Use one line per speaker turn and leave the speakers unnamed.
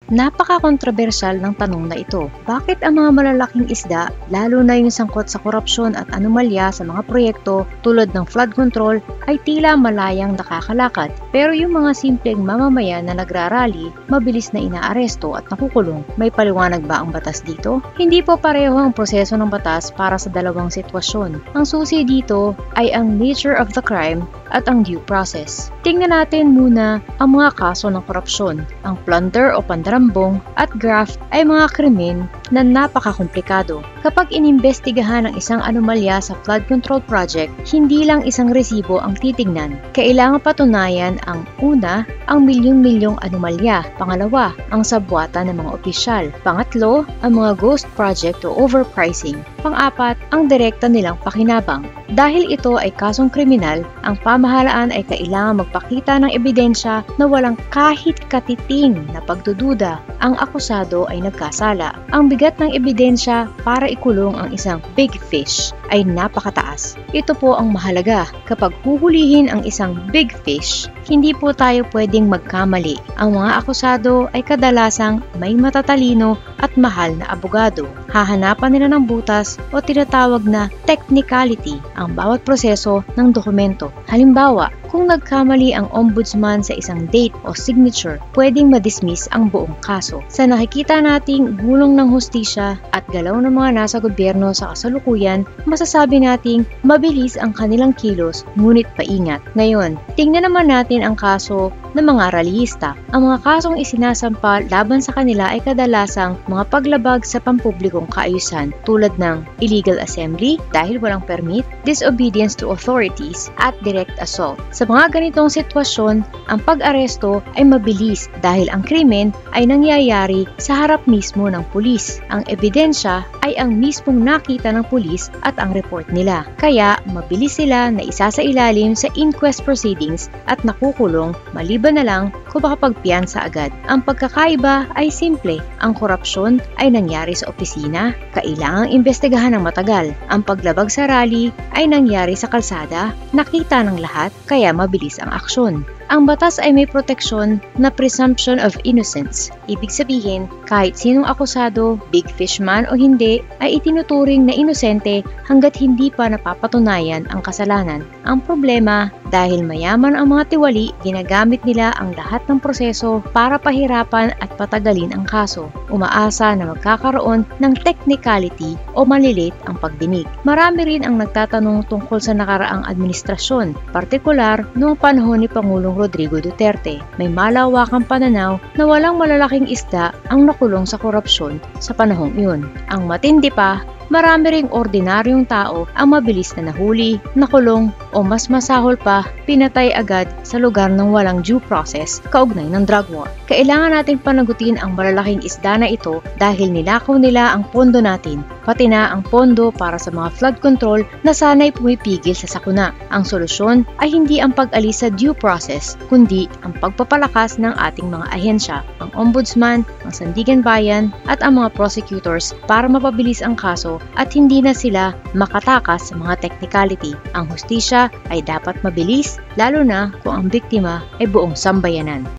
Napaka-kontrobersyal ng tanong na ito. Bakit ang mga malalaking isda, lalo na yung sangkot sa korupsyon at anomalya sa mga proyekto tulad ng flood control, ay tila malayang nakakalakad, pero yung mga simpleng mamamayan na nagrarally, mabilis na inaaresto at nakukulong? May paliwanag ba ang batas dito? Hindi po pareho ang proseso ng batas para sa dalawang sitwasyon. Ang susi dito ay ang nature of the crime at ang due process. Tingnan natin muna ang mga kaso ng korupsyon. Ang plunder o pandarambong at graft ay mga krimen na napakakomplikado. Kapag inimbestigahan ang isang anomalya sa flood control project, hindi lang isang resibo ang titignan. Kailangan patunayan ang una, ang milyong-milyong anomalya. Pangalawa, ang sabwata ng mga opisyal. Pangatlo, ang mga ghost project o overpricing. Pang-apat, ang direkta nilang pakinabang. Dahil ito ay kasong kriminal, ang pamahalaan ay kailangan magpakita ng ebidensya na walang kahit katiting na pagdududa ang akusado ay nagkasala. Ang bigat ng ebidensya para ikulong ang isang big fish ay napakataas. Ito po ang mahalaga. Kapag huhulihin ang isang big fish, hindi po tayo pwedeng magkamali. Ang mga akusado ay kadalasang may matatalino at mahal na abogado. Hahanapan nila ng butas o tinatawag na technicality ang bawat proseso ng dokumento. Halimbawa, kung nagkamali ang ombudsman sa isang date o signature, pwedeng madismiss ang buong kaso. Sa nakikita nating gulong ng hustisya at galaw ng mga nasa gobyerno sa kasalukuyan, masasabi nating mabilis ang kanilang kilos ngunit paingat. Ngayon, tingnan naman natin ang kaso ng mga rallyista. Ang mga kasong isinasampa laban sa kanila ay kadalasang mga paglabag sa pampublikong kaayusan tulad ng illegal assembly dahil walang permit, disobedience to authorities, at direct assault. Sa mga ganitong sitwasyon, ang pag-aresto ay mabilis dahil ang krimen ay nangyayari sa harap mismo ng pulis. Ang ebidensya ay ang mismong nakita ng pulis at ang report nila. Kaya mabilis sila na isasailalim sa inquest proceedings at nakukulong maliban na lang kung makapagpiyansa agad. Ang pagkakaiba ay simple. Ang korupsyon ay nangyari sa opisina, kailangang imbestigahan ng matagal. Ang paglabag sa rally ay nangyari sa kalsada, nakita ng lahat, kaya mabilis ang aksyon. Ang batas ay may proteksyon na presumption of innocence. Ibig sabihin, kahit sinong akusado, big fish man o hindi, ay itinuturing na inosente hanggat hindi pa napapatunayan ang kasalanan. Ang problema, dahil mayaman ang mga tiwali, ginagamit nila ang lahat ng proseso para pahirapan at patagalin ang kaso. Umaasa na magkakaroon ng technicality o malilit ang pagdinig. Marami rin ang nagtatanong tungkol sa nakaraang administrasyon, partikular noong panahon ni Pangulong Rodrigo Duterte. May malawakang pananaw na walang malalaking isda ang nakulong sa korupsyon sa panahong iyon. Ang matindi pa, marami ring ordinaryong tao ang mabilis na nahuli, nakulong o mas masahol pa, pinatay agad sa lugar ng walang due process kaugnay ng drug war. Kailangan nating panagutin ang malalaking isda na ito dahil nilakaw nila ang pondo natin, pati na ang pondo para sa mga flood control na sana'y pumipigil sa sakuna. Ang solusyon ay hindi ang pag-alis sa due process, kundi ang pagpapalakas ng ating mga ahensya, ang ombudsman, ang sandigan bayan at ang mga prosecutors para mapabilis ang kaso at hindi na sila makatakas sa mga technicality. Ang hustisya ay dapat mabilis, lalo na kung ang biktima ay buong sambayanan.